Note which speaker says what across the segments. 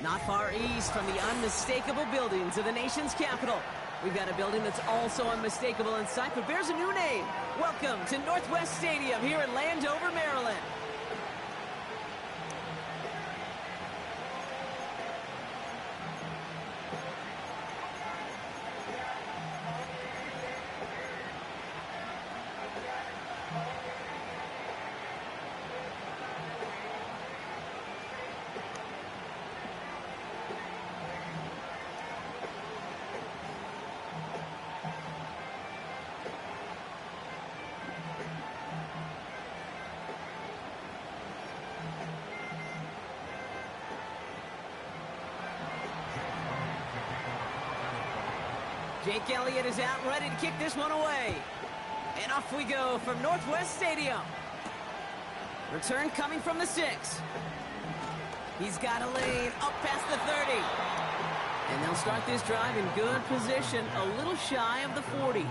Speaker 1: Not far east from the unmistakable buildings of the nation's capital, we've got a building that's also unmistakable in sight, but bears a new name. Welcome to Northwest Stadium here in Landover, Maryland. Jake Elliott is out and ready to kick this one away. And off we go from Northwest Stadium. Return coming from the 6. He's got a lane up past the 30. And they'll start this drive in good position, a little shy of the 40.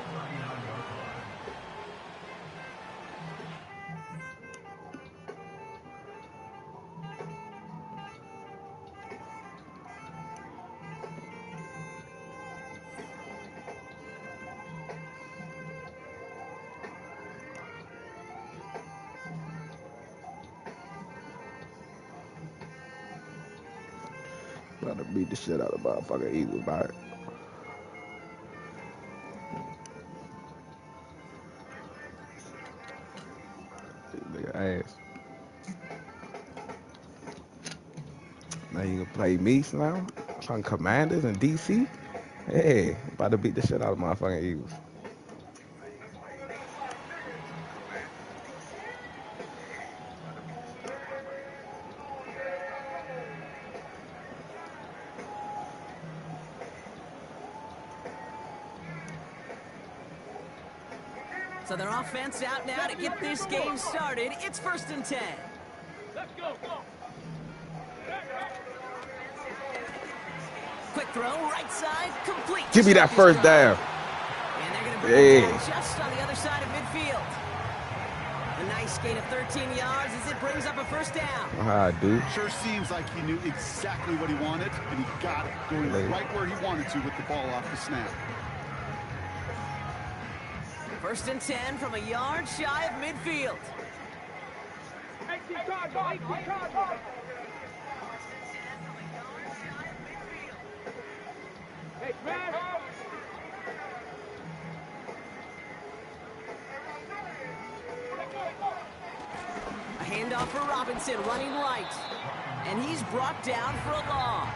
Speaker 2: About to beat the shit out of motherfucking Eagles, right? Nigga ass. Now you gonna play me now? Some Commanders in DC? Hey, about to beat the shit out of motherfucking Eagles.
Speaker 1: So their offense out now to get this game started. It's 1st and 10.
Speaker 3: Let's go.
Speaker 1: Quick throw, right side, complete.
Speaker 2: Give me that first down.
Speaker 1: And they're going to bring it down just on the other side of midfield. A nice gain of 13 yards as it brings up a first down.
Speaker 2: Dude.
Speaker 4: Sure seems like he knew exactly what he wanted, and he got it, going right where he wanted to with the ball off the snap.
Speaker 1: 1st and 10 from a yard shy of midfield. A handoff for Robinson, running right. And he's brought down for a loss.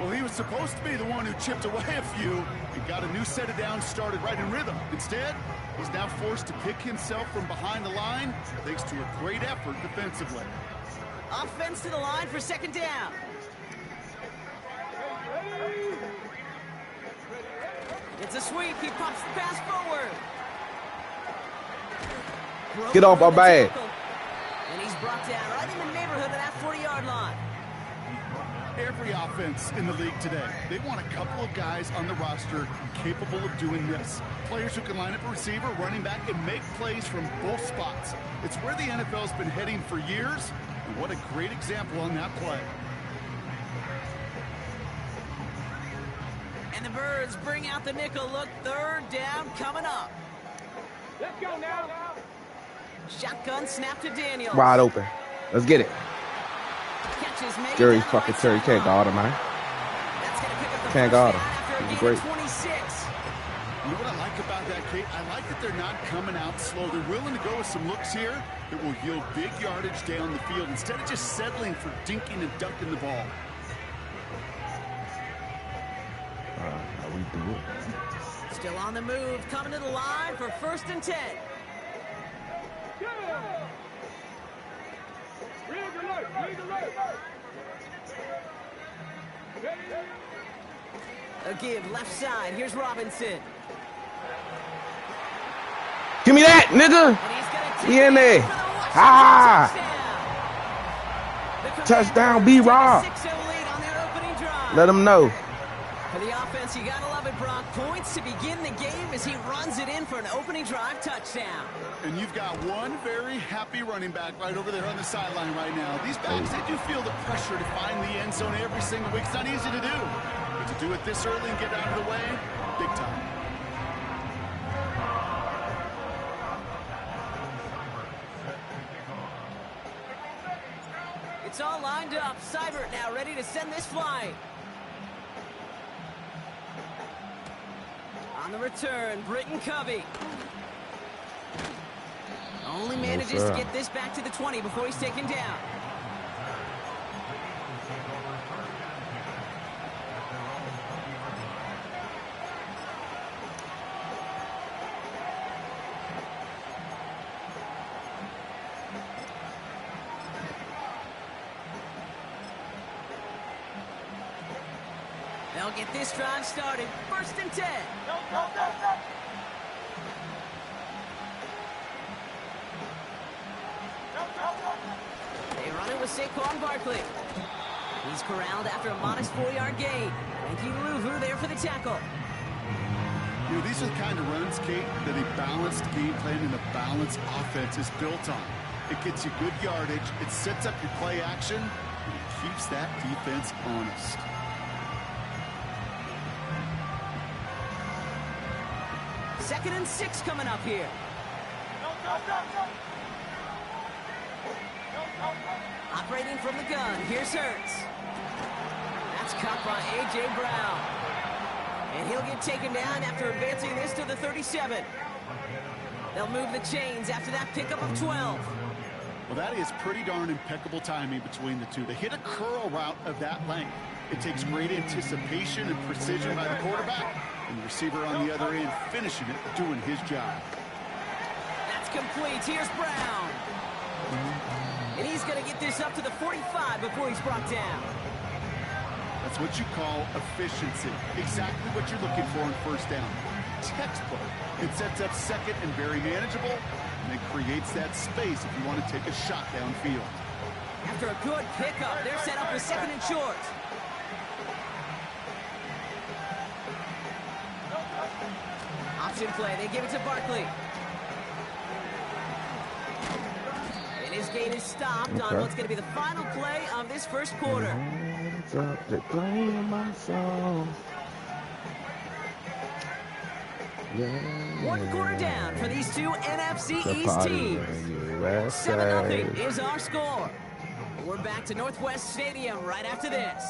Speaker 4: Well, he was supposed to be the one who chipped away a few and got a new set of downs started right in rhythm. Instead, he's now forced to pick himself from behind the line thanks to a great effort defensively.
Speaker 1: Offense to the line for 2nd down. It's a sweep. He pops the pass forward.
Speaker 2: Get off my bag.
Speaker 1: And he's brought down right in the neighborhood of that 40-yard line.
Speaker 4: Every offense in the league today, they want a couple of guys on the roster capable of doing this. Players who can line up a receiver, running back, and make plays from both spots. It's where the NFL's been heading for years, and what a great example on that play.
Speaker 1: And the Birds bring out the nickel look. 3rd down coming up.
Speaker 3: Let's go now.
Speaker 1: Shotgun snap to Daniels.
Speaker 2: Wide open. Let's get it.
Speaker 1: Jerry
Speaker 2: fucking Terry can't guard him, man. Can't guard him. He's great.
Speaker 1: 26.
Speaker 4: You know what I like about that, Kate? I I like that they're not coming out slow. They're willing to go with some looks here that will yield big yardage down the field instead of just settling for dinking and dunking the ball.
Speaker 2: How we do it?
Speaker 1: Still on the move, coming to the line for 1st and 10. A give left side. Here's Robinson.
Speaker 2: Give me that, nigga.
Speaker 1: And he's gonna
Speaker 2: He in there.
Speaker 1: Ah!
Speaker 2: Touchdown, B-Rob. Let him know.
Speaker 1: For the offense, you gotta love it, Brock. Points to begin the game as he runs it in for an opening drive touchdown.
Speaker 4: And you've got one very happy running back right over there on the sideline right now. These backs, they do feel the pressure to find the end zone every single week. It's not easy to do. But to do it this early and get out of the way, big time.
Speaker 1: It's all lined up. Seibert now ready to send this flying. On the return, Britton Covey. Only manages to get this back to the 20 before he's taken down. They'll get this drive started. 1st and 10. They run it with Saquon Barkley. He's corralled after a modest 4-yard gain. Thank you, Luvu, there for the tackle.
Speaker 4: You know, these are the kind of runs, Kate, that a balanced game plan and a balanced offense is built on. It gets you good yardage, it sets up your play action, and it keeps that defense honest.
Speaker 1: Second and 6 coming up here. Operating from the gun, here's Hurts. That's caught by A.J. Brown. And he'll get taken down after advancing this to the 37. They'll move the chains after that pickup of 12.
Speaker 4: Well, that is pretty darn impeccable timing between the two. They hit a curl route of that length. It takes great anticipation and precision by the quarterback, and the receiver on the other end finishing it, doing his job.
Speaker 1: That's complete. Here's Brown. And he's going to get this up to the 45 before he's brought down.
Speaker 4: That's what you call efficiency. Exactly what you're looking for in 1st down. Textbook. It sets up second and very manageable, and it creates that space if you want to take a shot downfield.
Speaker 1: After a good pickup, they're set up with 2nd and short. Option play. They give it to Barkley. And his gain is stopped on what's going to be the final play of this 1st quarter. One quarter down for these two NFC East teams. 7-0 is our score. We're back to Northwest Stadium right after this.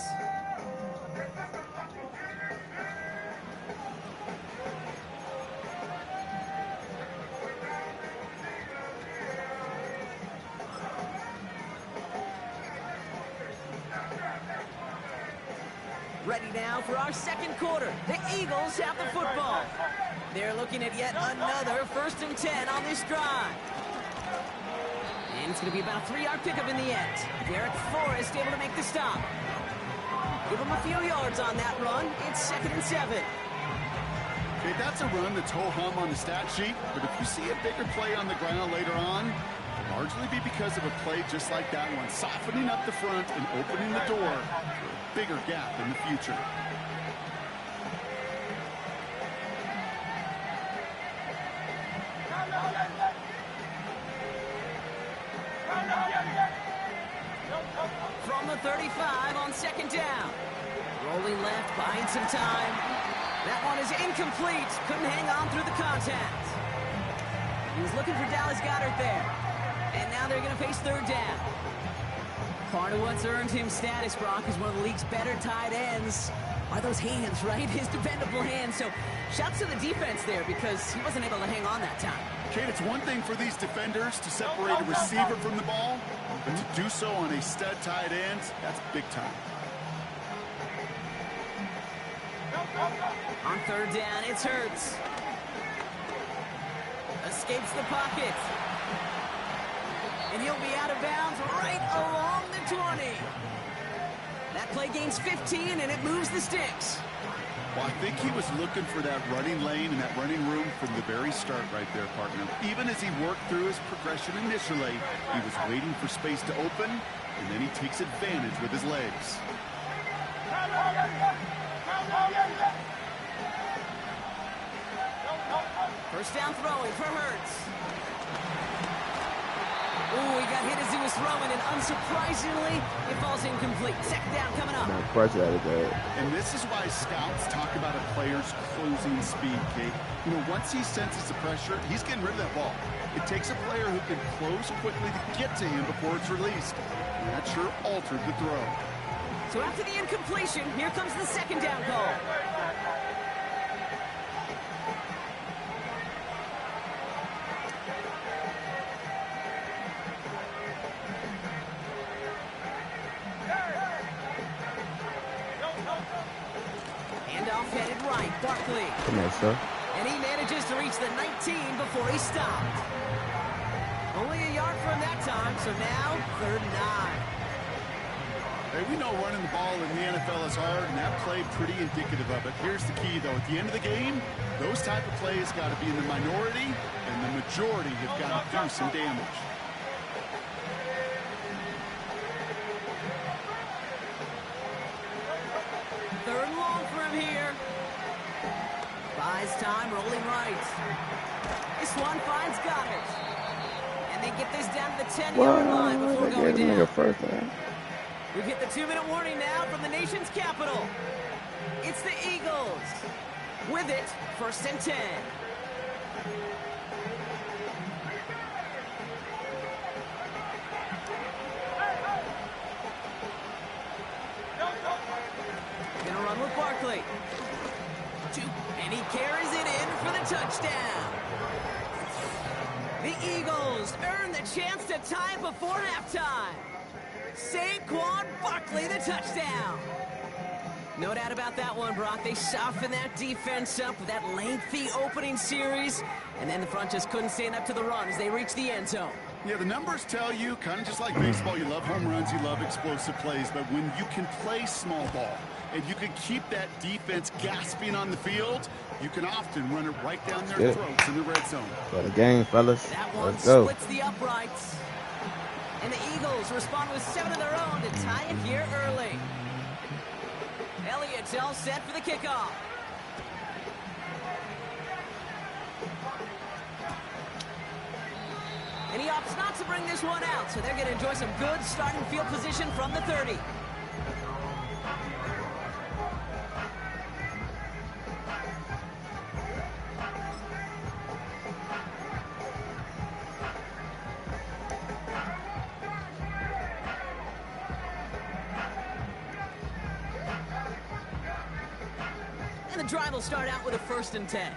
Speaker 1: Ready now for our 2nd quarter. The Eagles have the football. They're looking at yet another 1st and 10 on this drive. And it's going to be about a 3-yard pickup in the end. Derek Forrest able to make the stop. Give him a few yards on that run. It's 2nd and 7.
Speaker 4: Okay, that's a run that's ho-hum on the stat sheet, but if you see a bigger play on the ground later on, it'll largely be because of a play just like that one, softening up the front and opening the door for a bigger gap in the future.
Speaker 1: From the 35 on 2nd down. Rolling left, buying some time. That one is incomplete. Couldn't hang on through the contact. He was looking for Dallas Goedert there. And now they're going to face 3rd down. Part of what's earned him status, Brock, is one of the league's better tight ends. are those hands, right? His dependable hands. So shouts to the defense there because he wasn't able to hang on that time.
Speaker 4: Kate, it's one thing for these defenders to separate a receiver from the ball, but to do so on a stud tight end, that's big time.
Speaker 1: On third down, it's Hurts. Escapes the pocket. And he'll be out of bounds right along the 20. That play gains 15, and it moves the sticks.
Speaker 4: Well, I think he was looking for that running lane and that running room from the very start right there, partner. Even as he worked through his progression initially, he was waiting for space to open, and then he takes advantage with his legs.
Speaker 1: First down throwing for Hurts. Ooh, he got hit as he was throwing, and unsurprisingly, it falls incomplete. Second down coming up.
Speaker 4: And this is why scouts talk about a player's closing speed, Kate. You know, once he senses the pressure, he's getting rid of that ball. It takes a player who can close quickly to get to him before it's released. And that sure altered the throw.
Speaker 1: So after the incompletion, here comes the second down call. Headed right, Barkley.
Speaker 2: Come on, sir.
Speaker 1: And he manages to reach the 19 before he stopped. Only a yard from that time, so now 3rd and 9.
Speaker 4: Hey, we know running the ball in the NFL is hard, and that play pretty indicative of it. Here's the key, though. At the end of the game, those type of plays got to be in the minority, and the majority have got to do some damage.
Speaker 1: Third and long for him here. Buys time, rolling right. This one finds Goddard. And they get this down to the 10-yard line before going down.
Speaker 2: First down.
Speaker 1: We've hit the 2-minute warning now from the nation's capital. It's the Eagles. With it, 1st and 10. Gonna run with Barkley. And he carries it in for the touchdown. The Eagles earn the chance to tie it before halftime. Saquon Barkley, the touchdown. No doubt about that one, Brock. They softened that defense up with that lengthy opening series, and then the front just couldn't stand up to the run as they reached the end zone.
Speaker 4: Yeah, the numbers tell you, kind of just like baseball, you love home runs, you love explosive plays, but when you can play small ball and you can keep that defense gasping on the field, you can often run it right down their throats in the red zone.
Speaker 2: Got a game, fellas.
Speaker 1: That one
Speaker 2: Let's go.
Speaker 1: splits the uprights. And the Eagles respond with 7 of their own to tie it here early. Elliott's all set for the kickoff. And he opts not to bring this one out, so they're going to enjoy some good starting field position from the 30. And the drive will start out with a 1st and 10.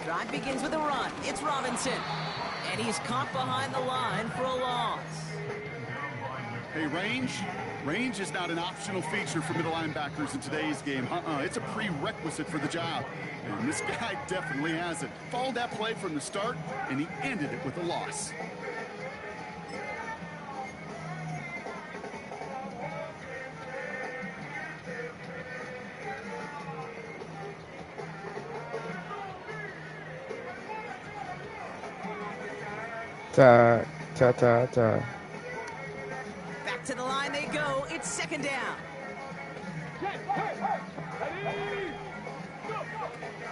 Speaker 1: Drive begins with a run. It's Robinson. And he's caught behind the line for a loss.
Speaker 4: Hey, range is not an optional feature for middle linebackers in today's game. It's a prerequisite for the job. And this guy definitely has it. Followed that play from the start, and he ended it with a loss.
Speaker 2: Tie.
Speaker 1: Back to the line they go. It's 2nd down.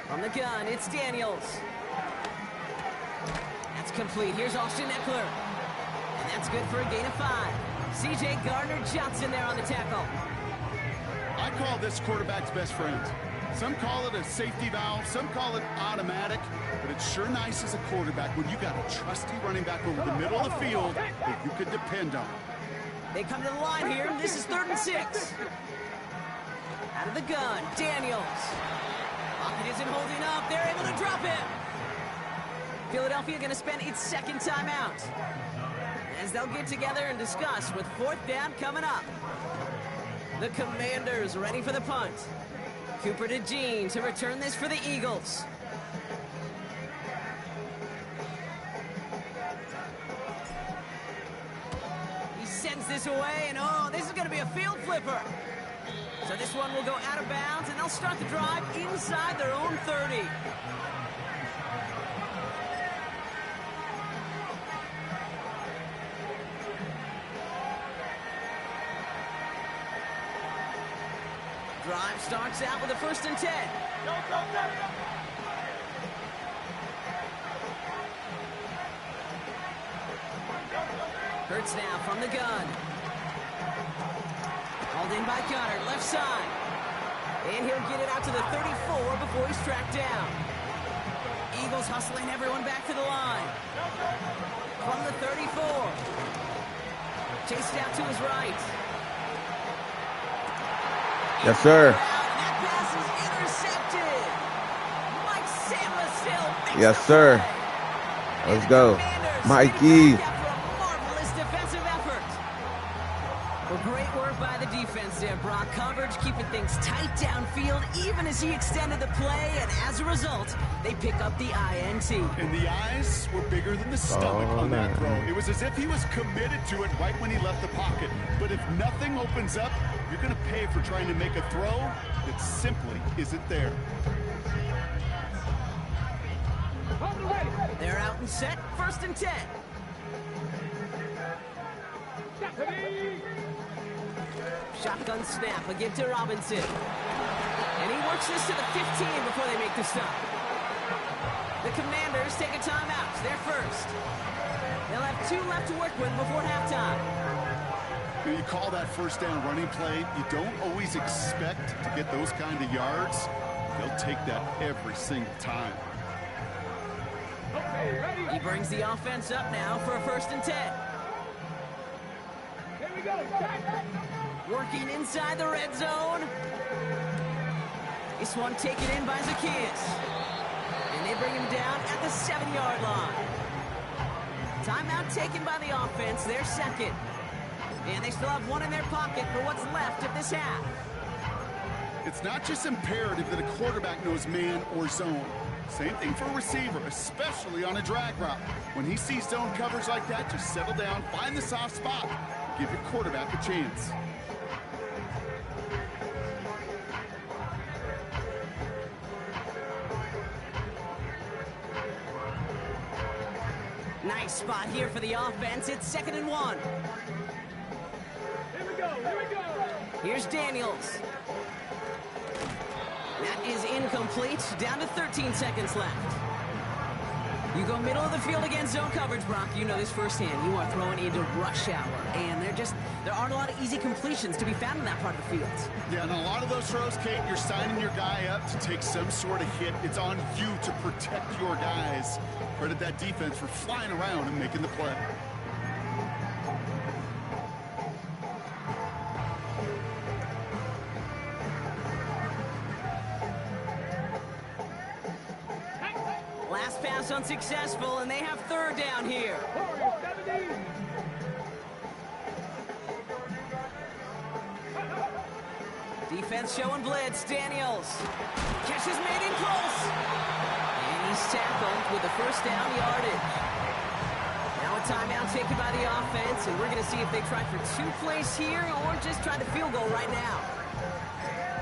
Speaker 1: From the gun, it's Daniels. That's complete. Here's Austin Eckler. And that's good for a gain of 5. C.J. Gardner-Johnson there on the tackle.
Speaker 4: I call this quarterback's best friend. Some call it a safety valve, some call it automatic, but it's sure nice as a quarterback when you got a trusty running back over the middle of the field that you could depend on.
Speaker 1: They come to the line here. This is 3rd and 6. Out of the gun, Daniels. Pocket isn't holding up. They're able to drop him. Philadelphia going to spend its 2nd timeout, as they'll get together and discuss with 4th down coming up. The Commanders ready for the punt. Cooper to Jean to return this for the Eagles. He sends this away, and oh, this is going to be a field flipper. So this one will go out of bounds, and they'll start the drive inside their own 30. Drive starts out with a 1st and 10. Hurts now from the gun. Hauled in by Gunner, left side. And he'll get it out to the 34 before he's tracked down. Eagles hustling everyone back to the line. From the 34. Chased out to his right.
Speaker 2: Yes, sir.
Speaker 1: That pass is intercepted. Mike Samuel makes
Speaker 2: Yes,
Speaker 1: the
Speaker 2: sir.
Speaker 1: play.
Speaker 2: Let's go.
Speaker 1: Commanders
Speaker 2: Mikey.
Speaker 1: after a marvelous defensive effort. Well, great work by the defense there, Brock. Coverage keeping things tight downfield, even as he extended the play, and as a result, they pick up the INT.
Speaker 4: And the eyes were bigger than the stomach on that throw. It was as if he was committed to it right when he left the pocket. But if nothing opens up, you're going to pay for trying to make a throw that simply isn't there.
Speaker 1: They're out and set, 1st and 10. Shotgun snap again to Robinson. And he works this to the 15 before they make the stop. The Commanders take a timeout. They're first. They'll have 2 left to work with before halftime.
Speaker 4: When you call that 1st down running play, you don't always expect to get those kind of yards. They'll take that every single time.
Speaker 1: He brings the offense up now for a 1st and 10.
Speaker 3: Here we go.
Speaker 1: Working inside the red zone. This one taken in by Zacchaeus. And they bring him down at the 7-yard line. Timeout taken by the offense, their 2nd. And they still have 1 in their pocket for what's left of this half.
Speaker 4: It's not just imperative that a quarterback knows man or zone. Same thing for a receiver, especially on a drag route. When he sees zone coverage like that, just settle down, find the soft spot, give your quarterback a chance.
Speaker 1: Nice spot here for the offense. It's 2nd and 1.
Speaker 3: Here we go. Here we go.
Speaker 1: Here's Daniels. That is incomplete. Down to 13 seconds left. You go middle of the field against zone coverage, Brock. You know this firsthand. You are throwing into rush hour, and there aren't a lot of easy completions to be found in that part of the field.
Speaker 4: Yeah, and a lot of those throws, Kate, you're signing your guy up to take some sort of hit. It's on you to protect your guys. Credit that defense for flying around and making the play.
Speaker 1: Last pass unsuccessful, and they have 3rd down here. Defense showing blitz. Daniels. Catch is made in close. And he's tackled with the 1st down yardage. Now a timeout taken by the offense, and we're going to see if they try for 2 plays here or just try the field goal right now.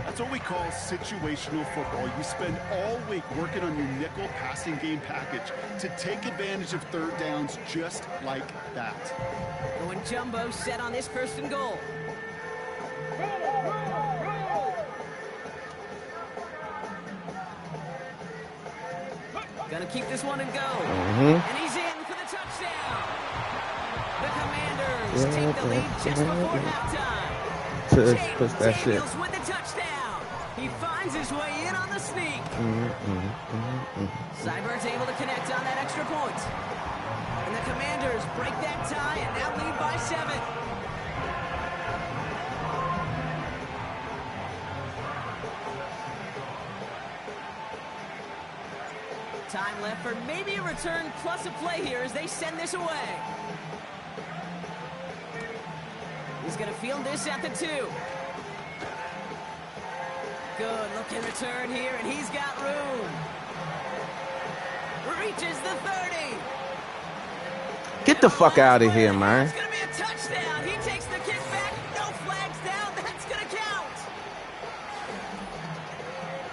Speaker 4: That's what we call situational football. You spend all week working on your nickel passing game package to take advantage of 3rd downs just like that.
Speaker 1: Going jumbo set on this 1st and goal. Gonna keep this one and go. And he's in for the touchdown. The Commanders take the lead just before halftime.
Speaker 2: Push that shit.
Speaker 1: With the touchdown. He finds finds his way in on the sneak. Seibert's able to connect on that extra point. And the Commanders break that tie and now lead by 7. Time left for maybe a return plus a play here as they send this away. He's going to field this at the 2. Good looking return here, and he's got room. Reaches the 30.
Speaker 2: Get the fuck out of here, man.
Speaker 1: It's going to be a touchdown. He takes the kick back. No flags down. That's going to count.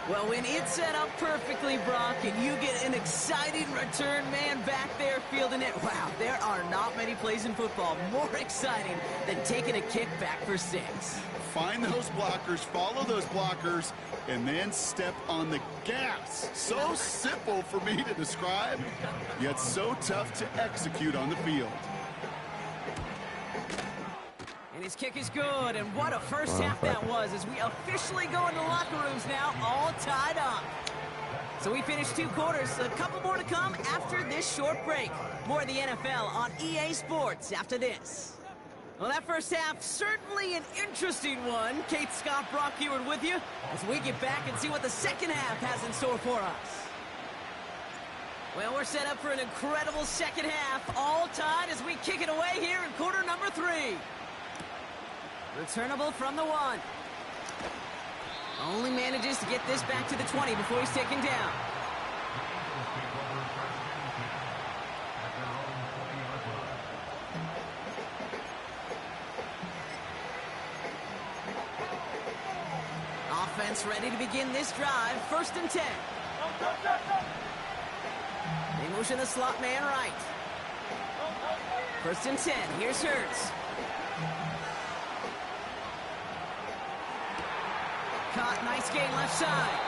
Speaker 1: Well, when it's set up perfectly, Brock, and you get an exciting return man back there fielding it, wow, there are not many plays in football more exciting than taking a kick back for 6.
Speaker 4: Find those blockers, follow those blockers, and then step on the gas. So simple for me to describe, yet so tough to execute on the field.
Speaker 1: And his kick is good, and what a first half that was as we officially go into locker rooms now, all tied up. So we finished 2 quarters, a couple more to come after this short break. More of the NFL on EA Sports after this. Well, that first half, certainly an interesting one. Kate, Scott, Brock Heward with you as we get back and see what the second half has in store for us. Well, we're set up for an incredible second half, all tied as we kick it away here in quarter number 3. Returnable from the 1. Only manages to get this back to the 20 before he's taken down. Offense ready to begin this drive. 1st and 10. They motion the slot man right. 1st and 10. Here's Hurts. Caught, nice gain left side.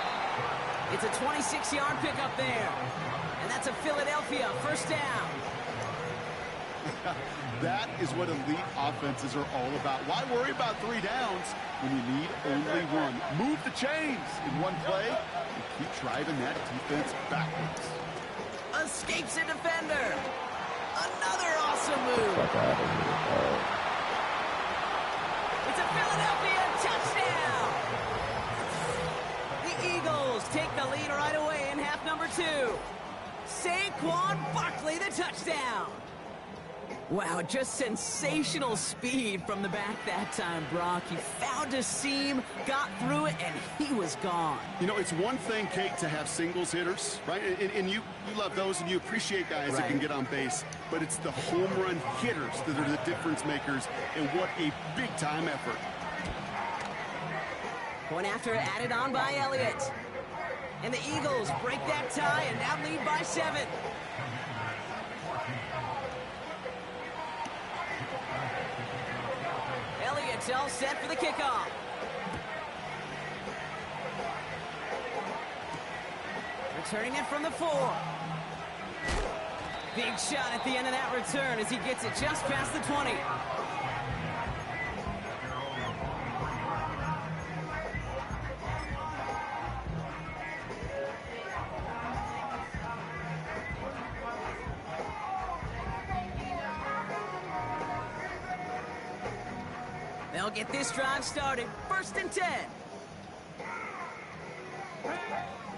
Speaker 1: It's a 26-yard pickup there. And that's a Philadelphia 1st down.
Speaker 4: That is what elite offenses are all about. Why worry about 3 downs when you need only 1? Move the chains in one play and keep driving that defense backwards.
Speaker 1: Escapes a defender. Another awesome move. It's a Philadelphia touchdown. The Eagles take the lead right away in half number 2. Saquon Barkley, the touchdown. Wow, just sensational speed from the back that time, Brock. He found a seam, got through it, and he was gone.
Speaker 4: You know, it's one thing, Kate, to have singles hitters, right? And you love those, and you appreciate guys that can get on base. But it's the home run hitters that are the difference makers, and what a big-time effort.
Speaker 1: Point after added on by Elliott. And the Eagles break that tie and now lead by 7. Elliott's all set for the kickoff. Returning it from the 4. Big shot at the end of that return as he gets it just past the 20. They'll get this drive started. 1st and 10.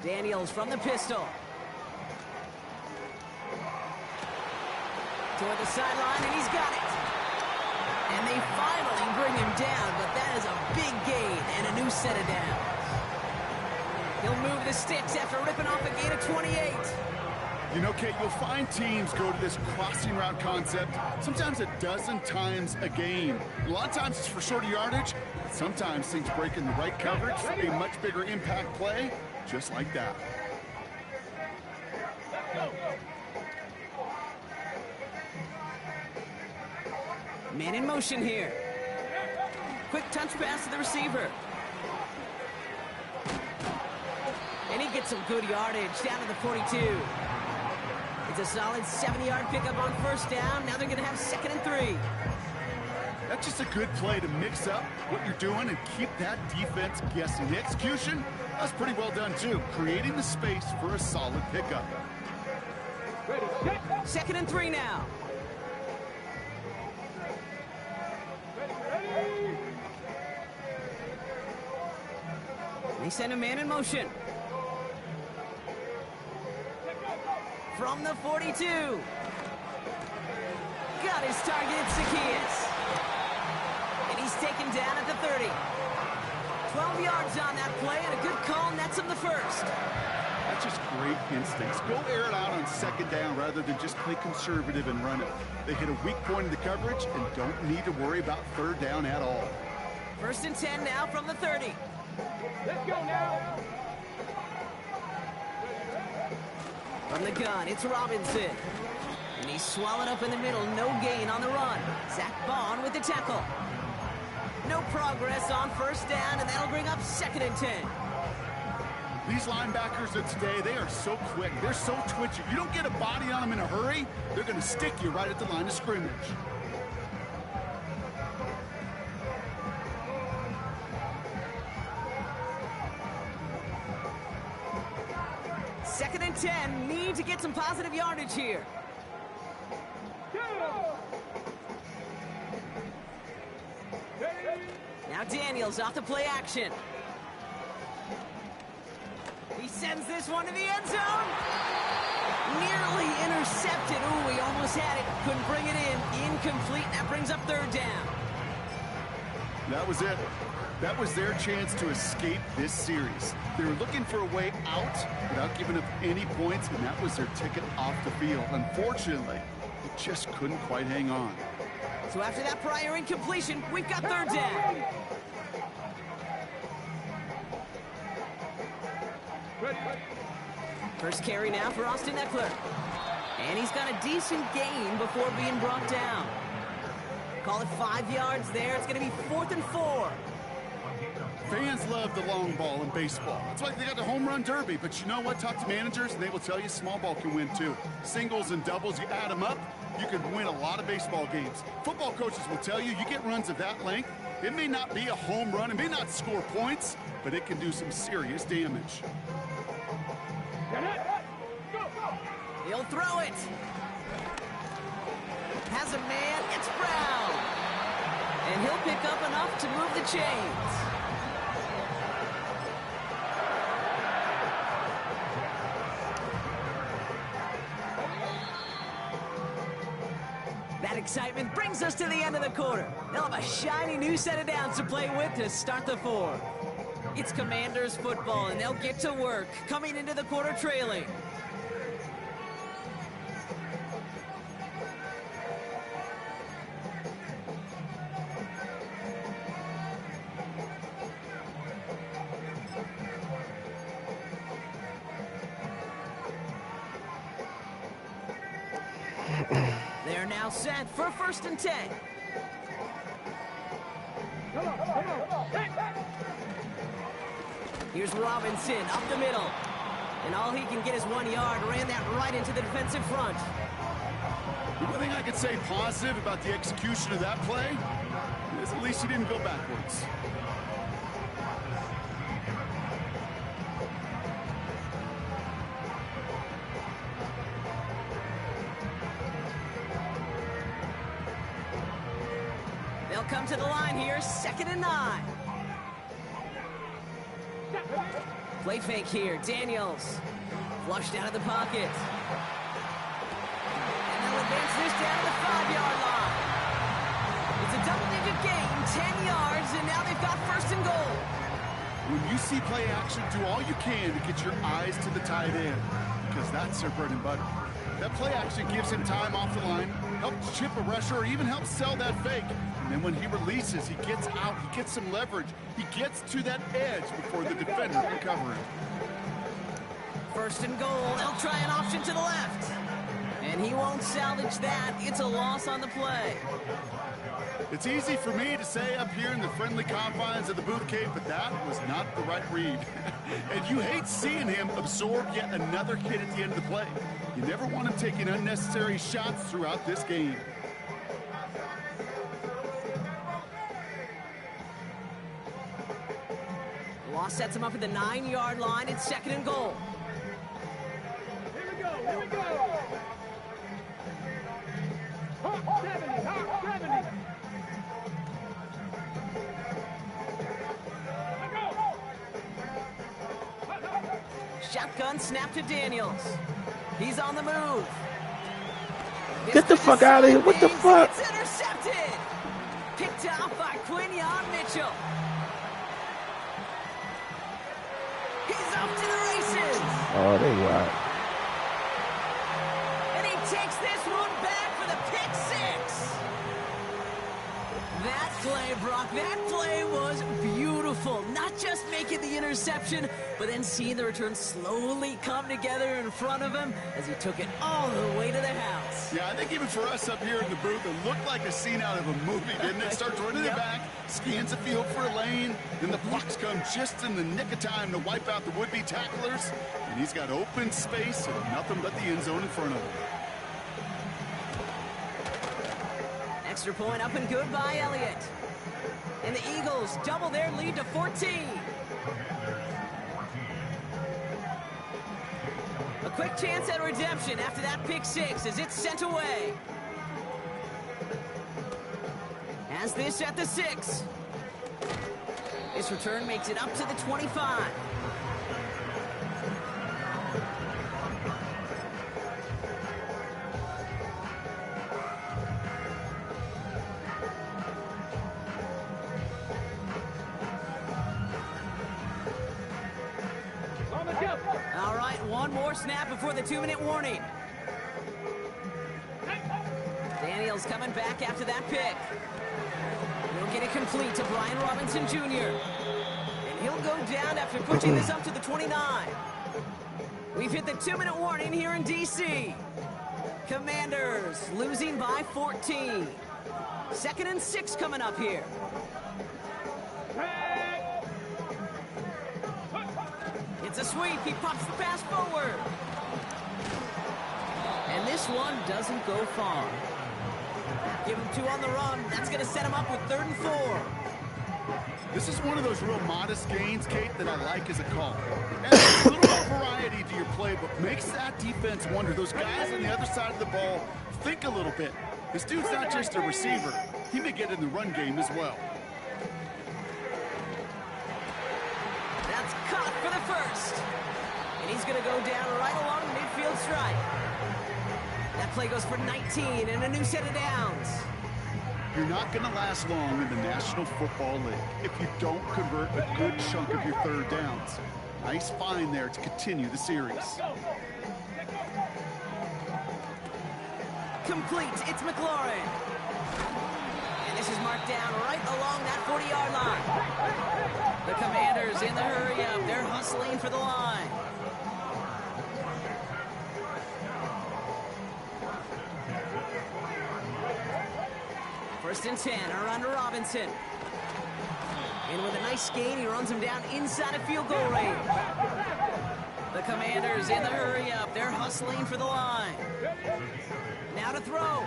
Speaker 1: Daniels from the pistol. Toward the sideline, and he's got it. And they finally bring him down, but that is a big gain and a new set of downs. He'll move the sticks after ripping off a gain of 28.
Speaker 4: You know, Kate, you'll find teams go to this crossing route concept sometimes a dozen times a game. A lot of times it's for shorter yardage. Sometimes things break in the right coverage for a much bigger impact play, just like that.
Speaker 1: Man in motion here. Quick touch pass to the receiver. And he gets some good yardage down to the 42. It's a solid 70-yard pickup on 1st down. Now they're going to have 2nd and 3.
Speaker 4: That's just a good play to mix up what you're doing and keep that defense guessing. The execution, that's pretty well done too, creating the space for a solid pickup.
Speaker 3: Ready, set.
Speaker 1: 2nd and 3 now.
Speaker 3: Ready.
Speaker 1: They send a man in motion. From the 42. Got his target, Zacchaeus. And he's taken down at the 30. 12 yards on that play, and a good call nets him the first.
Speaker 4: That's just great instincts. Go air it out on 2nd down rather than just play conservative and run it. They hit a weak point in the coverage and don't need to worry about 3rd down at all.
Speaker 1: 1st and 10 now from the 30.
Speaker 3: Let's go now.
Speaker 1: From the gun, it's Robinson. And he's swallowed up in the middle, no gain on the run. Zach Bond with the tackle. No progress on 1st down, and that'll bring up 2nd and 10.
Speaker 4: These linebackers of today, they are so quick. They're so twitchy. You don't get a body on them in a hurry, they're going to stick you right at the line of scrimmage.
Speaker 1: Second and 10, need to get some positive yardage here. Now Daniels off to play action. He sends this one to the end zone. Nearly intercepted. Ooh, he almost had it. Couldn't bring it in. Incomplete. That brings up 3rd down.
Speaker 4: That was it. That was their chance to escape this series. They were looking for a way out without giving up any points, and that was their ticket off the field. Unfortunately, they just couldn't quite hang on.
Speaker 1: So after that prior incompletion, we've got 3rd down. First carry now for Austin Eckler. And he's got a decent gain before being brought down. Call it 5 yards there. It's going to be 4th and 4.
Speaker 4: Fans love the long ball in baseball. It's like they got the home run derby, but you know what? Talk to managers, and they will tell you small ball can win too. Singles and doubles, you add them up, you can win a lot of baseball games. Football coaches will tell you, you get runs of that length, it may not be a home run, it may not score points, but it can do some serious damage.
Speaker 1: He'll throw it. Has a man, it's Brown. And he'll pick up enough to move the chains. That excitement brings us to the end of the quarter. They'll have a shiny new set of downs to play with to start the 4th. It's Commanders football, and they'll get to work, coming into the quarter trailing. They're now set for 1st and 10. Here's Robinson up the middle. And all he can get is 1 yard. Ran that right into the defensive front.
Speaker 4: The one thing I could say positive about the execution of that play is at least he didn't go backwards.
Speaker 1: They'll come to the line here, 2nd and 9. Play fake here, Daniels. Flushed out of the pocket. And they'll advance this down to the 5-yard line. It's a double-digit gain, 10 yards, and now they've got 1st and goal.
Speaker 4: When you see play action, do all you can to get your eyes to the tight end, because that's their bread and butter. That play action gives him time off the line, helps chip a rusher, or even helps sell that fake. And then when he releases, he gets out, he gets some leverage. He gets to that edge before the defender can cover him.
Speaker 1: 1st and goal, they'll try an option to the left. And he won't salvage that. It's a loss on the play.
Speaker 4: It's easy for me to say up here in the friendly confines of the booth cave, but that was not the right read. And you hate seeing him absorb yet another hit at the end of the play. You never want him taking unnecessary shots throughout this game.
Speaker 1: Waugh sets him up at the 9-yard line. It's 2nd and goal.
Speaker 3: Here we go, here we go. Hawk 70, Hawk 70.
Speaker 1: Shotgun snap to Daniels. He's on the move.
Speaker 2: Get the fuck out of here. What the fuck?
Speaker 1: It's intercepted. Picked off by Quinyon Mitchell. He's off to the races.
Speaker 2: Oh, they wild.
Speaker 1: And he takes this one back for the pick 6. That play, Brock, that play was beautiful. Not just making the interception, but then seeing the return slowly come together in front of him as he took it all the way to the house.
Speaker 4: Yeah, I think even for us up here in the booth, it looked like a scene out of a movie, didn't it? Starts running it back, scans the field for a lane, then the blocks come just in the nick of time to wipe out the would-be tacklers, and he's got open space and nothing but the end zone in front of him.
Speaker 1: Extra point up and good by Elliott. And the Eagles double their lead to 14. A quick chance at redemption after that pick 6 as it's sent away. As this at the 6. This return makes it up to the 25. All right, one more snap before the 2-minute warning. Daniels coming back after that pick. He'll get it complete to Brian Robinson Jr. And he'll go down after pushing this up to the 29. We've hit the 2-minute warning here in D.C. Commanders losing by 14. 2nd and 6 coming up here. It's a sweep. He pops the pass forward. And this one doesn't go far. Give him 2 on the run. That's going to set him up with 3rd and 4.
Speaker 4: This is one of those real modest gains, Kate, that I like as a call. Adds a little more variety to your playbook. Makes that defense wonder. Those guys on the other side of the ball think a little bit. This dude's not just a receiver. He may get in the run game as well.
Speaker 1: That's caught for the 1st. And he's going to go down right along the midfield stripe. That play goes for 19 and a new set of downs.
Speaker 4: You're not going to last long in the National Football League if you don't convert a good chunk of your 3rd downs. Nice find there to continue the series.
Speaker 1: Complete. It's McLaurin. And this is marked down right along that 40-yard line. The Commanders in the hurry up. They're hustling for the line. First and 10, around to Robinson. And with a nice gain, he runs him down inside of field goal range. The Commanders in the hurry up. They're hustling for the line. Now to throw.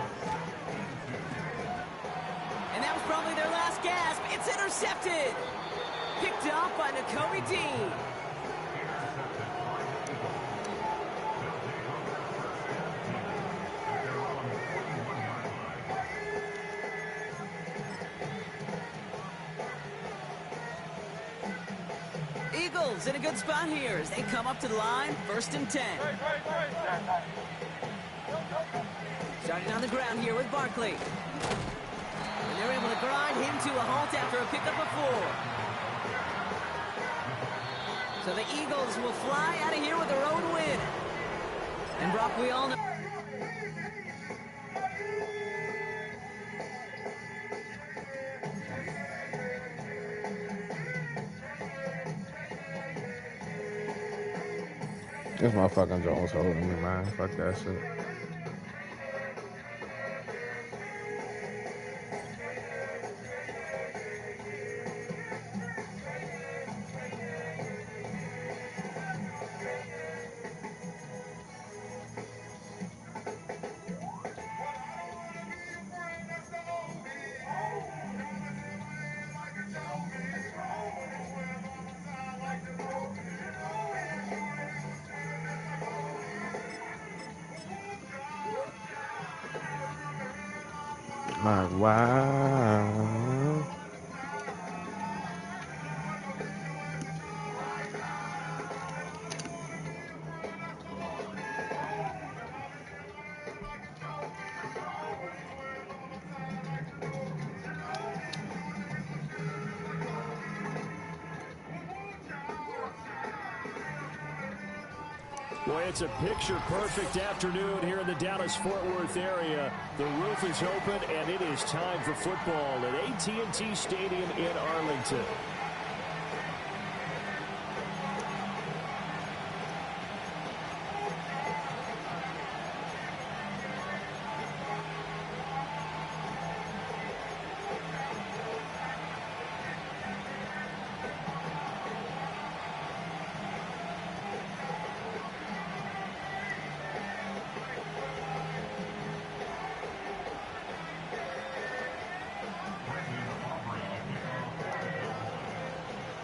Speaker 1: And that was probably their last gasp. It's intercepted. Picked off by Nakobe Dean. Eagles in a good spot here as they come up to the line, 1st and 10. Starting on the ground here with Barkley. And they're able to grind him to a halt after a pickup of 4. So the Eagles will fly out of here with a road win. And Brock, we all know.
Speaker 2: This motherfucking Jones holding me, man. Fuck that shit. Like, wow.
Speaker 5: Boy, it's a picture-perfect afternoon here in the Dallas-Fort Worth area. The roof is open, and it is time for football at AT&T Stadium in Arlington.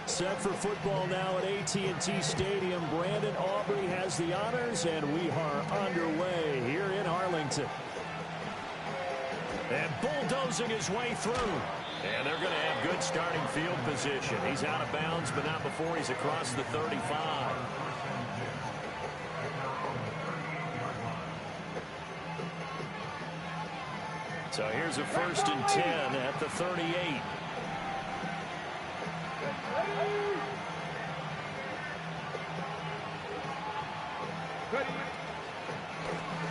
Speaker 5: Set for football now at AT&T Stadium. Brandon Aubrey has the honors, and we are underway here in Arlington. And bulldozing his way through. And they're going to have good starting field position. He's out of bounds, but not before he's across the 35. So here's a 1st and 10 at the 38.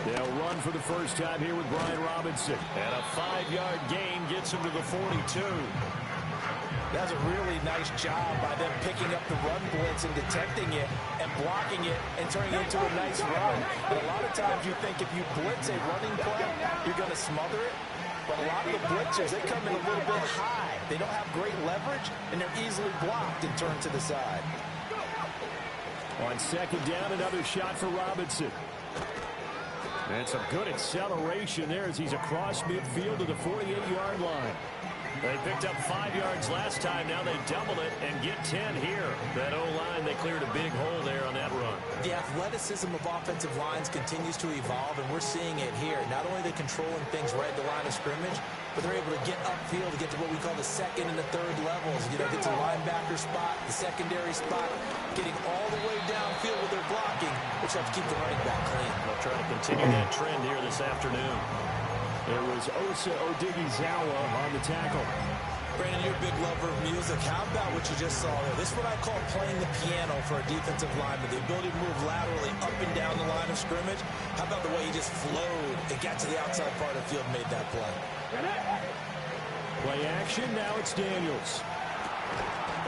Speaker 5: They'll run for the first time here with Brian Robinson. And a 5-yard gain gets him to the 42.
Speaker 6: That's a really nice job by them picking up the run blitz and detecting it and blocking it and turning it into a nice run. And a lot of times you think if you blitz a running play, you're going to smother it. But a lot of the blitzers, they come in a little bit high. They don't have great leverage, and they're easily blocked and turned to the side.
Speaker 5: On 2nd down, another shot for Robinson. And some good acceleration there as he's across midfield to the 48-yard line. They picked up 5 yards last time. Now they double it and get 10 here. That O-line, they cleared a big hole there on that run.
Speaker 6: The athleticism of offensive lines continues to evolve, and we're seeing it here. Not only are they controlling things right at the line of scrimmage, but they're able to get upfield to get to what we call the 2nd and the 3rd levels. You know, get to the linebacker spot, the secondary spot, getting all the way downfield with their blocking, which helps keep the running back clean.
Speaker 5: They'll try to continue that trend here this afternoon. There was Osa Odighizuwa on the tackle.
Speaker 6: Brandon, you're a big lover of music. How about what you just saw there? This is what I call playing the piano for a defensive lineman. The ability to move laterally up and down the line of scrimmage. How about the way he just flowed and got to the outside part of the field and made that play?
Speaker 5: Play action, now it's Daniels.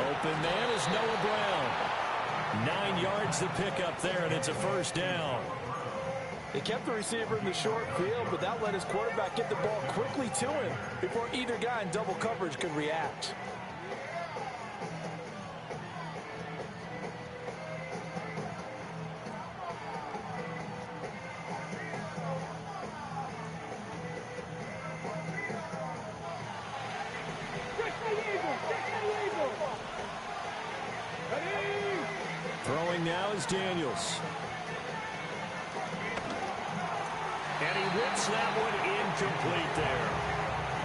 Speaker 5: Open man is Noah Brown. 9 yards to pick up there, and it's a 1st down.
Speaker 6: He kept the receiver in the short field, but that let his quarterback get the ball quickly to him before either guy in double coverage could react.
Speaker 5: Throwing now is Daniels. And he whips that one incomplete there.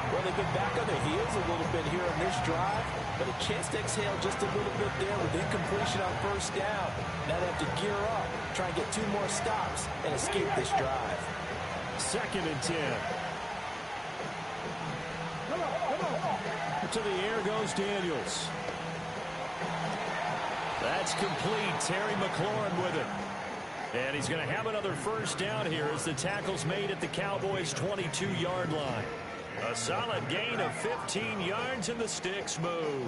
Speaker 6: Well, they've been back on their heels a little bit here on this drive, but a chance to exhale just a little bit there with incompletion on 1st down. Now they have to gear up, try and get 2 more stops, and escape this drive.
Speaker 5: 2nd and 10. To the air goes Daniels. That's complete. Terry McLaurin with it. And he's going to have another 1st down here as the tackle's made at the Cowboys' 22-yard line. A solid gain of 15 yards and the sticks move.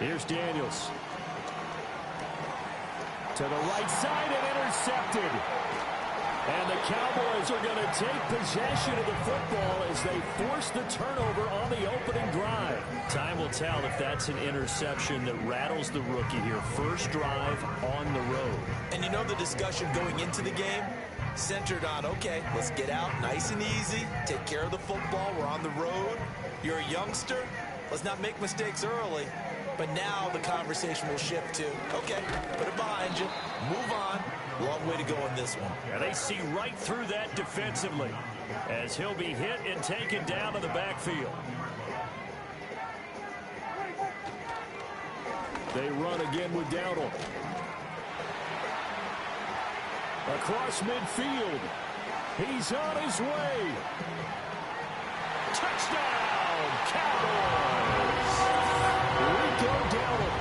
Speaker 5: Here's Daniels. To the right side and intercepted. And the Cowboys are going to take possession of the football as they force the turnover on the opening drive. Time will tell if that's an interception that rattles the rookie here. 1st drive on the road.
Speaker 6: And you know the discussion going into the game? centered on, okay, let's get out nice and easy, take care of the football, we're on the road, you're a youngster, let's not make mistakes early. But now the conversation will shift to, okay, put it behind you, move on. Long way to go in this one.
Speaker 5: And they see right through that defensively as he'll be hit and taken down in the backfield. They run again with Dowdle. Across midfield. He's on his way. Touchdown, Cowboys! Rico Dowdle,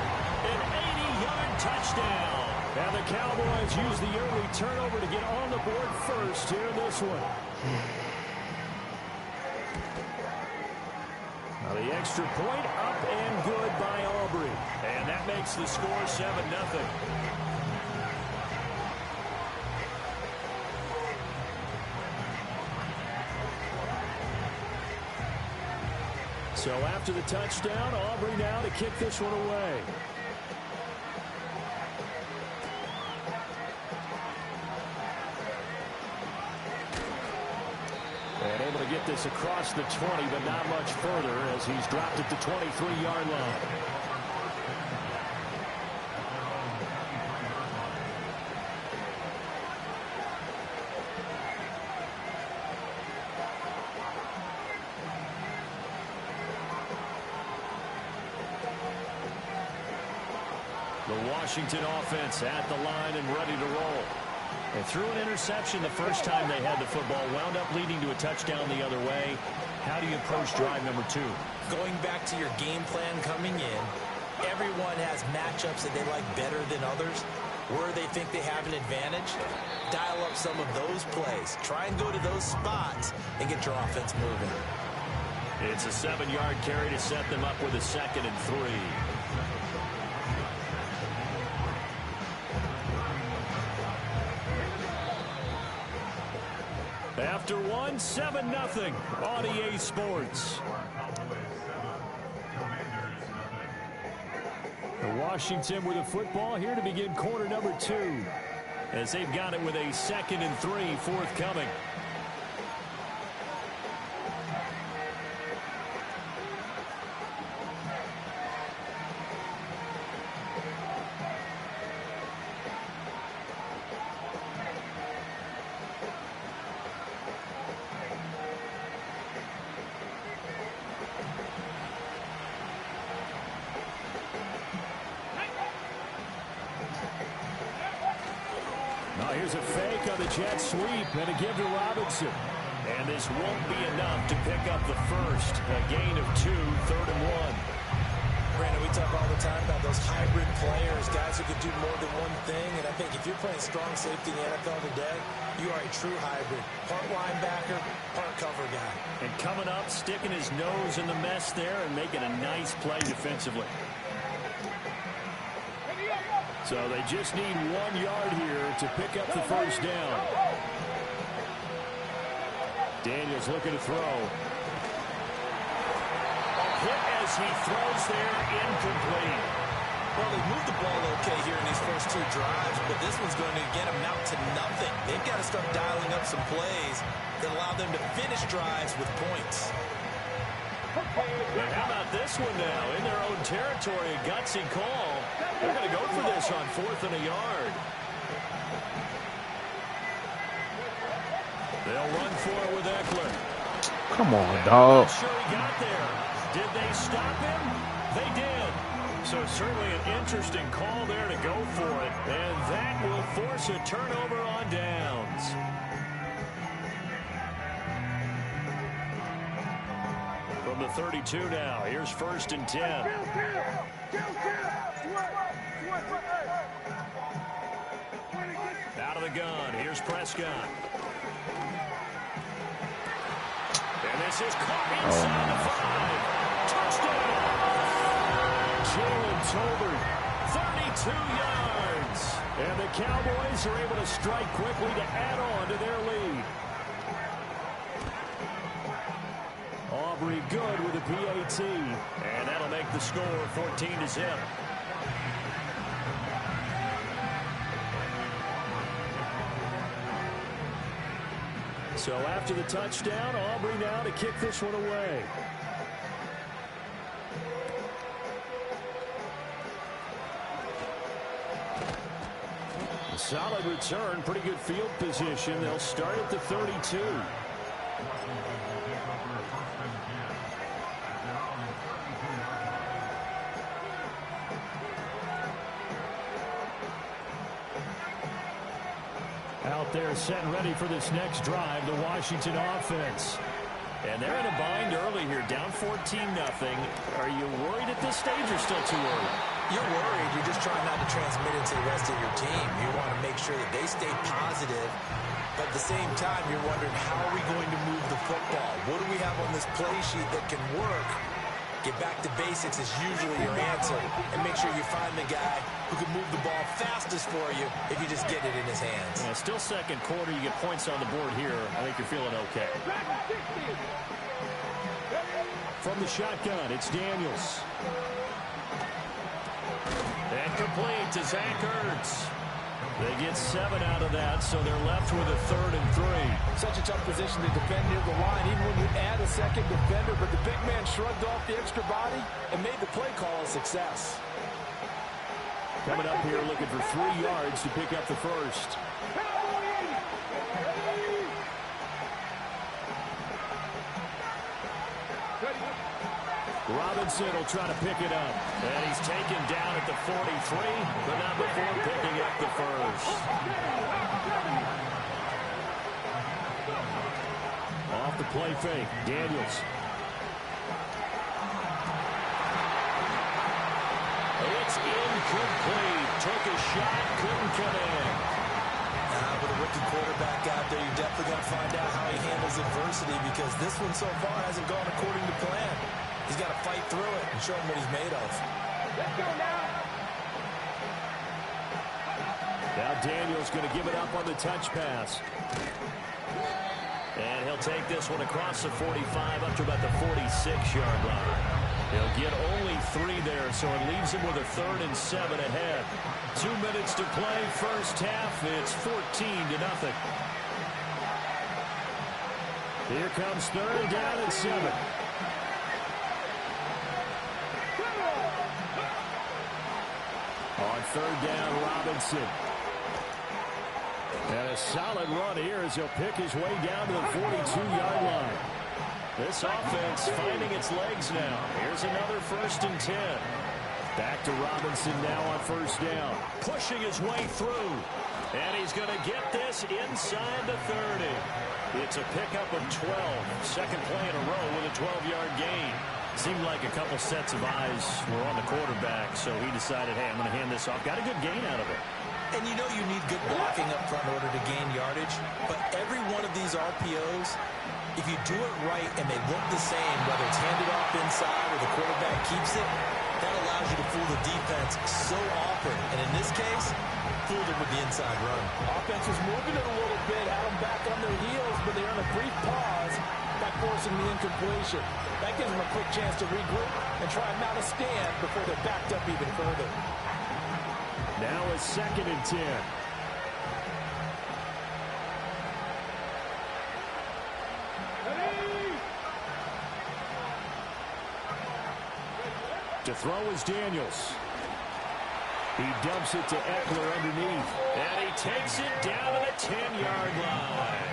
Speaker 5: an 80-yard touchdown. And the Cowboys use the early turnover to get on the board first here in this one. Now the extra point up and good by Aubrey. And that makes the score 7-0. So after the touchdown, Aubrey now to kick this one away. And able to get this across the 20, but not much further as he's dropped at the 23-yard line. The Washington offense at the line and ready to roll. They threw an interception the first time they had the football, wound up leading to a touchdown the other way. How do you approach drive number 2?
Speaker 6: Going back to your game plan coming in, everyone has matchups that they like better than others. Where they think they have an advantage, dial up some of those plays. Try and go to those spots and get your offense moving.
Speaker 5: It's a 7-yard carry to set them up with a 2nd and 3. After 7-0 on EA Sports. Washington with the football here to begin quarter number 2. As they've got it with a 2nd and 3 forthcoming. Here's a fake on the jet sweep and a give to Robinson. And this won't be enough to pick up the first. A gain of 2, 3rd and 1.
Speaker 6: Brandon, we talk all the time about those hybrid players, guys who could do more than one thing. And I think if you're playing strong safety in the NFL today, you are a true hybrid. Part linebacker, part cover guy.
Speaker 5: And coming up, sticking his nose in the mess there and making a nice play defensively. So they just need 1 yard here to pick up the first down. Daniels looking to throw. A hit as he throws there, incomplete.
Speaker 6: Well, they moved the ball okay here in these first 2 drives, but this one's going to again amount to nothing. They've got to start dialing up some plays that allow them to finish drives with points.
Speaker 5: And how about this one now? In their own territory, a gutsy call. They're going to go for this on 4th and a yard. They'll run for it with Eckler.
Speaker 2: Come on, dog.
Speaker 5: I'm sure he got there. Did they stop him? They did. So certainly an interesting call there to go for it. And that will force a turnover on downs. From the 32 now, here's 1st and 10. Out of the gun, here's Prescott. And this is caught inside the 5. Touchdown! Jalen Tolbert, 32 yards. And the Cowboys are able to strike quickly to add on to their lead. Aubrey good with a PAT. And that'll make the score 14-0. So after the touchdown, Aubrey now to kick this one away. A solid return, pretty good field position. They'll start at the 32. Out there set and ready for this next drive, the Washington offense. And they're in a bind early here, down 14-0. Are you worried at this stage or still too early?
Speaker 6: You're worried. You're just trying not to transmit it to the rest of your team. You want to make sure that they stay positive. But at the same time, you're wondering, how are we going to move the football? What do we have on this play sheet that can work? Get back to basics is usually your answer. And make sure you find the guy who can move the ball fastest for you if you just get it in his hands.
Speaker 5: Yeah, still second quarter. You get points on the board here. I think you're feeling okay. From the shotgun, it's Daniels. And complete to Zach Ertz. They get 7 out of that, so they're left with a 3rd and 3.
Speaker 7: Such a tough position to defend near the line, even when you add a second defender. But the big man shrugged off the extra body and made the play call a success.
Speaker 5: Coming up here looking for 3 yards to pick up the first. Robinson will try to pick it up. And he's taken down at the 43, but not before picking up the first. Off the play fake, Daniels. It's incomplete. Took a shot, couldn't come in.
Speaker 6: With a rookie quarterback out there, you definitely got to find out how he handles adversity, because this one so far hasn't gone according to plan. He's got to fight through it and show him what he's made of.
Speaker 3: Let's go now.
Speaker 5: Now Daniels going to give it up on the touch pass. And he'll take this one across the 45 up to about the 46-yard line. He'll get only 3 there, so it leaves him with a 3rd and 7 ahead. 2 minutes to play, first half. It's 14-0. Here comes 3rd down and 7. On 3rd down, Robinson. And a solid run here as he'll pick his way down to the 42-yard line. This offense finding its legs now. Here's another 1st and 10. Back to Robinson now on 1st down. Pushing his way through. And he's going to get this inside the 30. It's a pickup of 12. Second play in a row with a 12-yard gain. Seemed like a couple sets of eyes were on the quarterback, so he decided, hey, I'm going to hand this off. Got a good gain out of it.
Speaker 6: And you know you need good blocking up front in order to gain yardage. But every one of these RPOs, if you do it right and they look the same, whether it's handed off inside or the quarterback keeps it, that allows you to fool the defense so often. And in this case, fooled them with the inside run.
Speaker 7: Offense was moving it a little bit, had them back on their heels, but they're on a brief pause by forcing the incompletion. That gives them a quick chance to regroup and try and mount a stand before they're backed up even further.
Speaker 5: Now a 2nd and 10. To throw is Daniels. He dumps it to Eckler underneath. And he takes it down to the 10-yard line.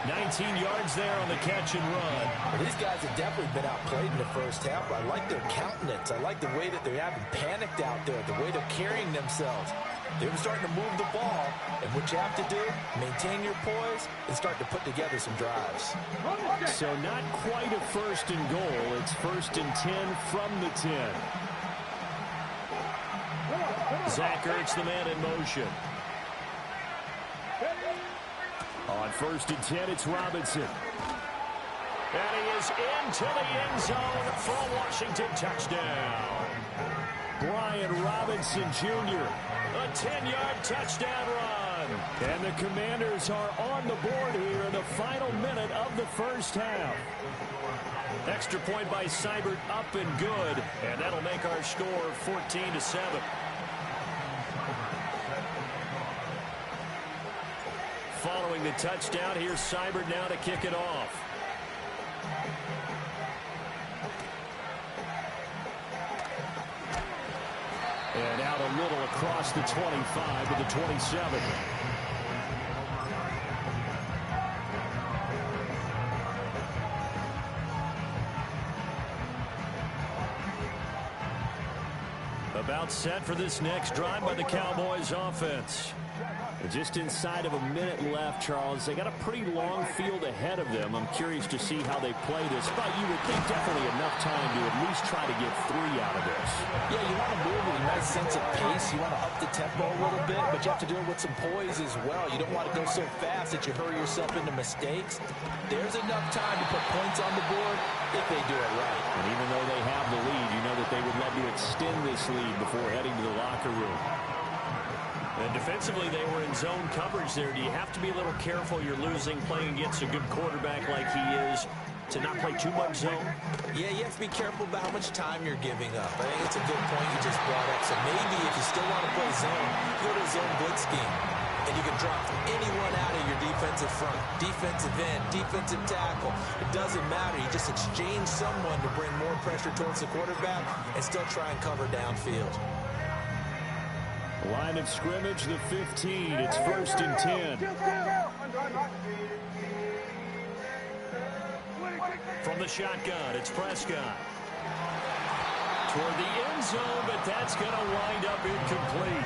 Speaker 5: 19 yards there on the catch and run.
Speaker 6: Well, these guys have definitely been outplayed in the first half. I like their countenance. I like the way that they haven't panicked out there, the way they're carrying themselves. They were starting to move the ball, and what you have to do, maintain your poise and start to put together some drives.
Speaker 5: So not quite a 1st and goal. It's 1st and 10 from the 10. Zach Ertz, the man in motion. On 1st and 10, it's Robinson. And he is into the end zone for a Washington touchdown. Brian Robinson Jr., a 10-yard touchdown run. And the Commanders are on the board here in the final minute of the first half. Extra point by Seibert up and good. And that'll make our score 14-7. following the touchdown. Here's Seibert now to kick it off. And out a little across the 25 to the 27. About set for this next drive by the Cowboys offense. Just inside of a minute left, Charles. They got a pretty long field ahead of them. I'm curious to see how they play this, but you would think definitely enough time to at least try to get 3 out of this.
Speaker 7: Yeah, you want to move with a nice sense of pace. You want to up the tempo a little bit, but you have to do it with some poise as well. You don't want to go so fast that you hurry yourself into mistakes. There's enough time to put points on the board if they do it right.
Speaker 5: And even though they have the lead, you know that they would love to extend this lead before heading to the locker room. And defensively, they were in zone coverage there. Do you have to be a little careful? You're losing playing against a good quarterback like he is to not play too much zone?
Speaker 7: Yeah, you have to be careful about how much time you're giving up. I think it's a good point you just brought up. So maybe if you still want to play zone, go to a zone blitz scheme. And you can drop anyone out of your defensive front, defensive end, defensive tackle. It doesn't matter. You just exchange someone to bring more pressure towards the quarterback and still try and cover downfield.
Speaker 5: Line of scrimmage, the 15. It's 1st and 10. From the shotgun, it's Prescott. Toward the end zone, but that's going to wind up incomplete.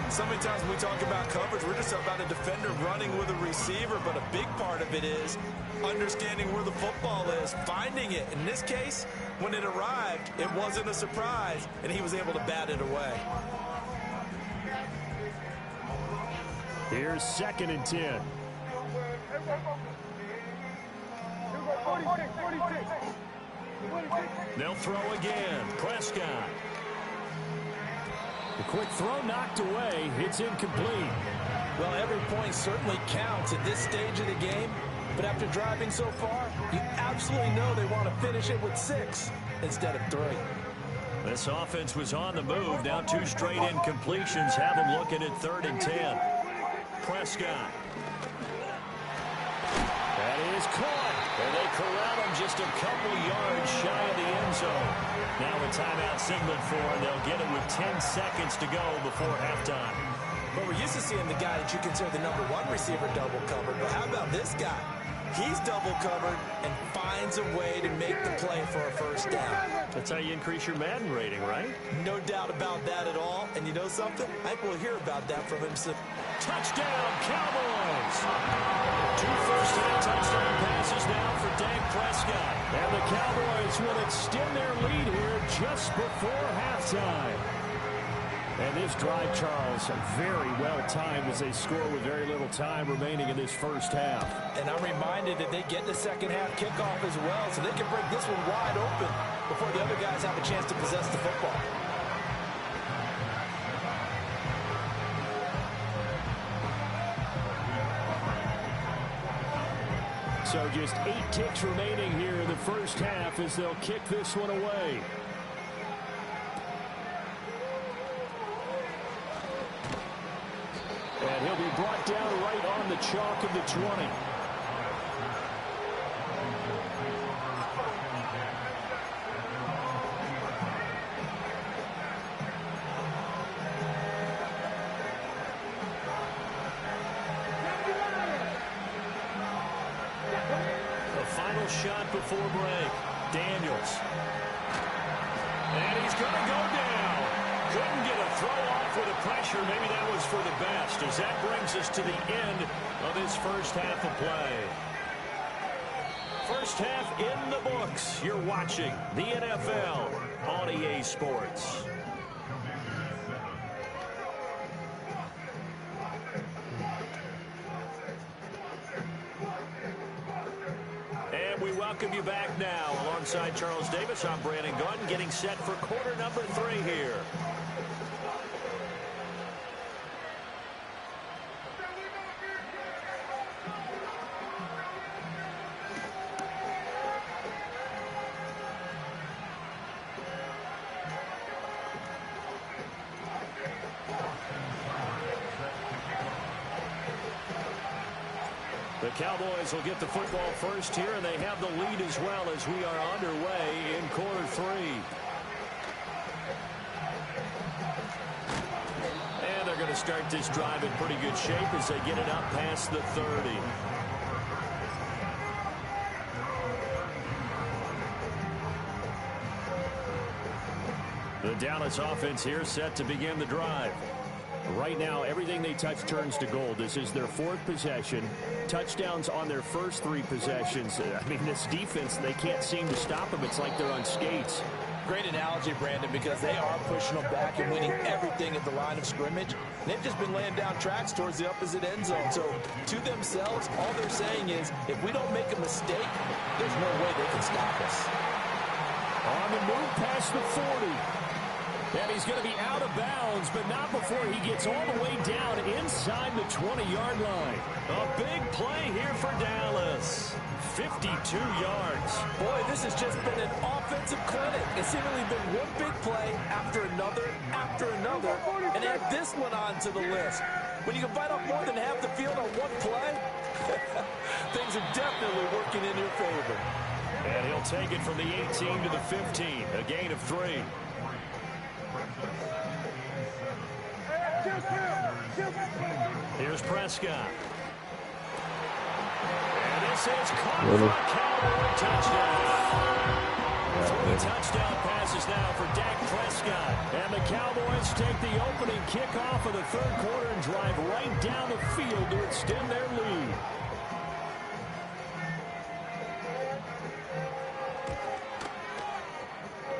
Speaker 7: So many times when we talk about coverage, we're just about a defender running with a receiver, but a big part of it is understanding where the football is, finding it. In this case, when it arrived, it wasn't a surprise, and he was able to bat it away.
Speaker 5: Here's 2nd and 10. They'll throw again. Prescott. The quick throw knocked away. It's incomplete.
Speaker 7: Well, every point certainly counts at this stage of the game, but after driving so far, you absolutely know they want to finish it with 6 instead of 3.
Speaker 5: This offense was on the move. Now 2 straight incompletions have them looking at 3rd and 10. Prescott. That is caught. And they corral him just a couple yards shy of the end zone. Now a timeout signaled for, and they'll get it with 10 seconds to go before halftime.
Speaker 7: But we're used to seeing the guy that you consider the #1 receiver double covered. But how about this guy? He's double covered and finds a way to make the play for a first down.
Speaker 5: That's how you increase your Madden rating, right?
Speaker 7: No doubt about that at all. And you know something? I think we'll hear about that from him soon.
Speaker 5: Touchdown, Cowboys! 2 first-half touchdown passes now for Dak Prescott. And the Cowboys will extend their lead here just before halftime. And this drive, Charles, very well timed as they score with very little time remaining in this first half.
Speaker 7: And I'm reminded that they get the second half kickoff as well, so they can break this one wide open before the other guys have a chance to possess the football.
Speaker 5: So just 8 ticks remaining here in the first half as they'll kick this one away. And he'll be brought down right on the chalk of the 20. The final shot before break. Daniels. And he's going to go down. Couldn't get a throw off with the pressure. Maybe that was for the best, as that brings us to the end of this first half of play. First half in the books. You're watching the NFL on EA Sports. And we welcome you back now. Alongside Charles Davis, I'm Brandon Gaudin, getting set for quarter number 3 here. The Cowboys will get the football first here, and they have the lead as well as we are underway in quarter 3. And they're going to start this drive in pretty good shape as they get it up past the 30. The Dallas offense here set to begin the drive. Right now, everything they touch turns to gold. This is their 4th possession. Touchdowns on their first 3 possessions. I mean, this defense, they can't seem to stop them. It's like they're on skates.
Speaker 7: Great analogy, Brandon, because they are pushing them back and winning everything at the line of scrimmage. They've just been laying down tracks towards the opposite end zone. So, to themselves, all they're saying is, if we don't make a mistake, there's no way they can stop us.
Speaker 5: On the move past the 40. And he's going to be out of bounds, but not before he gets all the way down inside the 20-yard line. A big play here for Dallas. 52 yards.
Speaker 7: Boy, this has just been an offensive clinic. It's seemingly been one big play after another, and add this one on to the list. When you can bite off more than half the field on one play, things are definitely working in your favor.
Speaker 5: And he'll take it from the 18 to the 15, a gain of 3. Here's Prescott. And this is caught for a Cowboy touchdown. 3 touchdown passes now for Dak Prescott. And the Cowboys take the opening kickoff of the 3rd quarter and drive right down the field to extend their lead.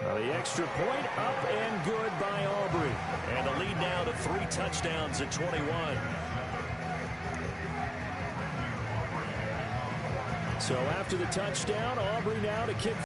Speaker 5: The extra point up and good by Aubrey. And the lead now to 3 touchdowns at 21. So after the touchdown, Aubrey now to kick